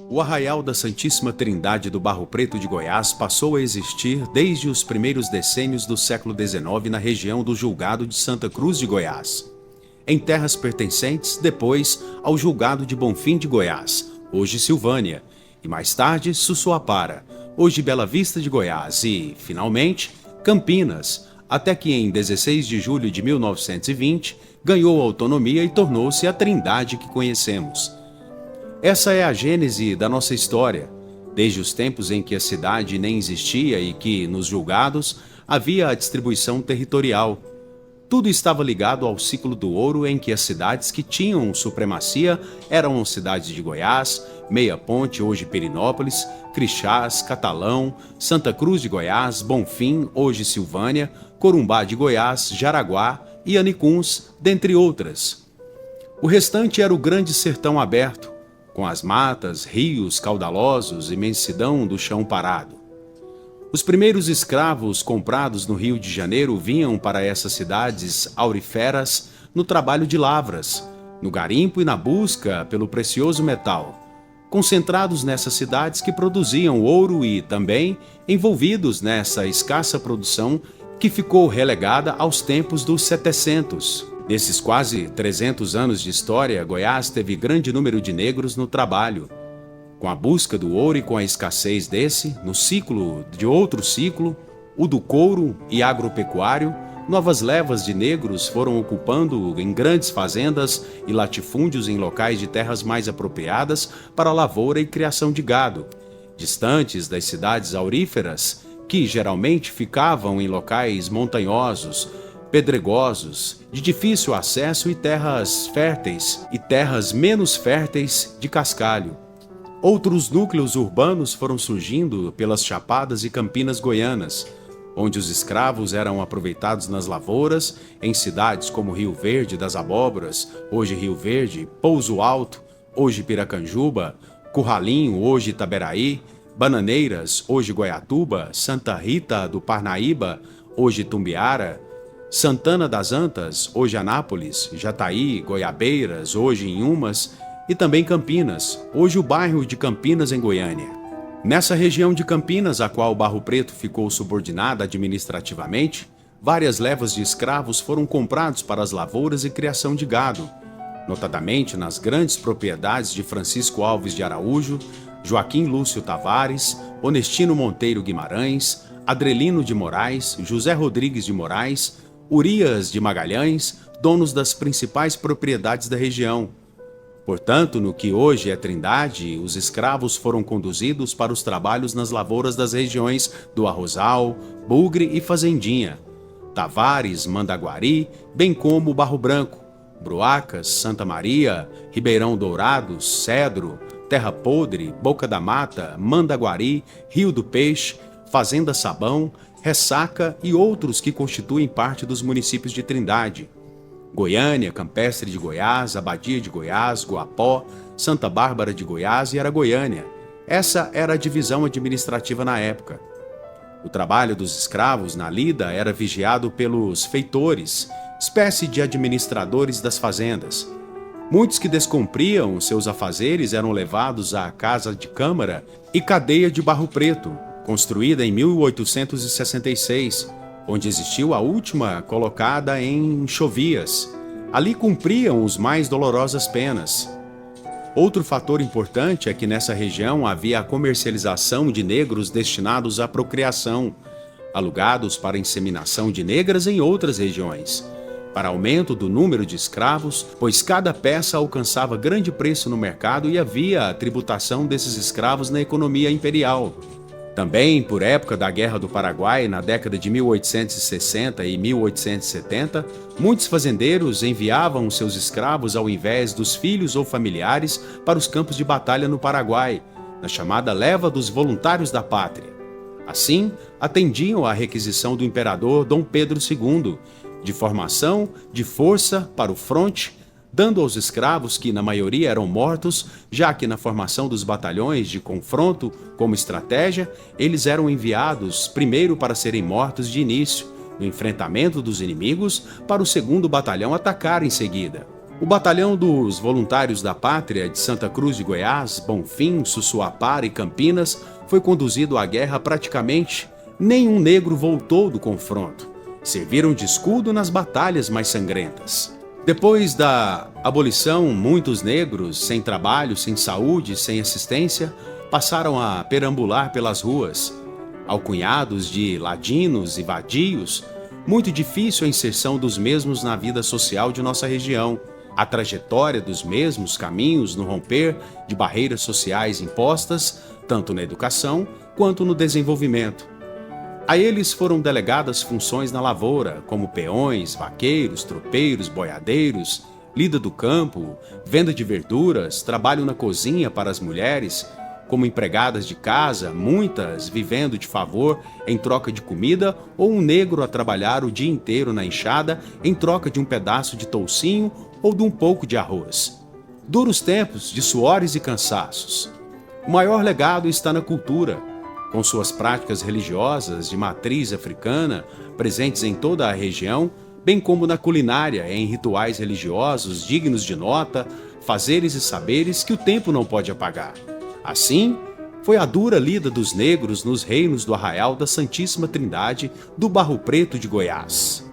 O Arraial da Santíssima Trindade do Barro Preto de Goiás passou a existir desde os primeiros decênios do século XIX na região do Julgado de Santa Cruz de Goiás, em terras pertencentes depois ao Julgado de Bonfim de Goiás, hoje Silvânia, e mais tarde Sussuapara, hoje Bela Vista de Goiás e, finalmente, Campinas, até que em 16 de julho de 1920 ganhou autonomia e tornou-se a Trindade que conhecemos. Essa é a gênese da nossa história, desde os tempos em que a cidade nem existia e que, nos julgados, havia a distribuição territorial. Tudo estava ligado ao ciclo do ouro em que as cidades que tinham supremacia eram as cidades de Goiás, Meia Ponte, hoje Perinópolis, Crixás, Catalão, Santa Cruz de Goiás, Bonfim, hoje Silvânia, Corumbá de Goiás, Jaraguá e Anicuns, dentre outras. O restante era o grande sertão aberto, com as matas, rios caudalosos, imensidão do chão parado. Os primeiros escravos comprados no Rio de Janeiro vinham para essas cidades auríferas no trabalho de lavras, no garimpo e na busca pelo precioso metal, concentrados nessas cidades que produziam ouro e, também, envolvidos nessa escassa produção que ficou relegada aos tempos dos 700. Nesses quase 300 anos de história, Goiás teve grande número de negros no trabalho. Com a busca do ouro e com a escassez desse, no ciclo de outro ciclo, o do couro e agropecuário, novas levas de negros foram ocupando em grandes fazendas e latifúndios em locais de terras mais apropriadas para a lavoura e criação de gado, distantes das cidades auríferas, que geralmente ficavam em locais montanhosos, pedregosos, de difícil acesso e terras férteis e terras menos férteis de cascalho. Outros núcleos urbanos foram surgindo pelas chapadas e campinas goianas, onde os escravos eram aproveitados nas lavouras, em cidades como Rio Verde das Abóboras, hoje Rio Verde, Pouso Alto, hoje Piracanjuba, Curralinho, hoje Itaberaí, Bananeiras, hoje Goiatuba, Santa Rita do Parnaíba, hoje Tumbiara, Santana das Antas, hoje Anápolis, Jataí, Goiabeiras, hoje Inhumas, e também Campinas, hoje o bairro de Campinas em Goiânia. Nessa região de Campinas, a qual Barro Preto ficou subordinada administrativamente, várias levas de escravos foram comprados para as lavouras e criação de gado, notadamente nas grandes propriedades de Francisco Alves de Araújo, Joaquim Lúcio Tavares, Onestino Monteiro Guimarães, Adrelino de Moraes, José Rodrigues de Moraes, Urias de Magalhães, donos das principais propriedades da região. Portanto, no que hoje é Trindade, os escravos foram conduzidos para os trabalhos nas lavouras das regiões do Arrozal, Bugre e Fazendinha, Tavares, Mandaguari, bem como Barro Branco, Bruacas, Santa Maria, Ribeirão Dourado, Cedro, Terra Podre, Boca da Mata, Mandaguari, Rio do Peixe, Fazenda Sabão, Ressaca e outros que constituem parte dos municípios de Trindade. Goiânia, Campestre de Goiás, Abadia de Goiás, Guapó, Santa Bárbara de Goiás e Aragoiânia. Essa era a divisão administrativa na época. O trabalho dos escravos na lida era vigiado pelos feitores, espécie de administradores das fazendas. Muitos que descumpriam seus afazeres eram levados à Casa de Câmara e Cadeia de Barro Preto, construída em 1866, onde existiu a última colocada em Chovias. Ali cumpriam os mais dolorosas penas. Outro fator importante é que nessa região havia a comercialização de negros destinados à procriação, alugados para inseminação de negras em outras regiões, para aumento do número de escravos, pois cada peça alcançava grande preço no mercado e havia a tributação desses escravos na economia imperial. Também, por época da Guerra do Paraguai, na década de 1860 e 1870, muitos fazendeiros enviavam seus escravos ao invés dos filhos ou familiares para os campos de batalha no Paraguai, na chamada Leva dos Voluntários da Pátria. Assim, atendiam à requisição do imperador Dom Pedro II, de formação, de força para o fronte, dando aos escravos que na maioria eram mortos, já que na formação dos batalhões de confronto como estratégia, eles eram enviados primeiro para serem mortos de início, no enfrentamento dos inimigos, para o segundo batalhão atacar em seguida. O Batalhão dos Voluntários da Pátria de Santa Cruz de Goiás, Bonfim, Sussuapara e Campinas foi conduzido à guerra praticamente. Nenhum negro voltou do confronto. Serviram de escudo nas batalhas mais sangrentas. Depois da abolição, muitos negros, sem trabalho, sem saúde, sem assistência, passaram a perambular pelas ruas. Alcunhados de ladinos e vadios, muito difícil a inserção dos mesmos na vida social de nossa região. A trajetória dos mesmos caminhos no romper de barreiras sociais impostas, tanto na educação quanto no desenvolvimento. A eles foram delegadas funções na lavoura, como peões, vaqueiros, tropeiros, boiadeiros, lida do campo, venda de verduras, trabalho na cozinha para as mulheres, como empregadas de casa, muitas vivendo de favor em troca de comida, ou um negro a trabalhar o dia inteiro na enxada em troca de um pedaço de toucinho ou de um pouco de arroz. Duros tempos de suores e cansaços. O maior legado está na cultura, com suas práticas religiosas de matriz africana presentes em toda a região, bem como na culinária em rituais religiosos dignos de nota, fazeres e saberes que o tempo não pode apagar. Assim, foi a dura lida dos negros nos reinos do Arraial da Santíssima Trindade do Barro Preto de Goiás.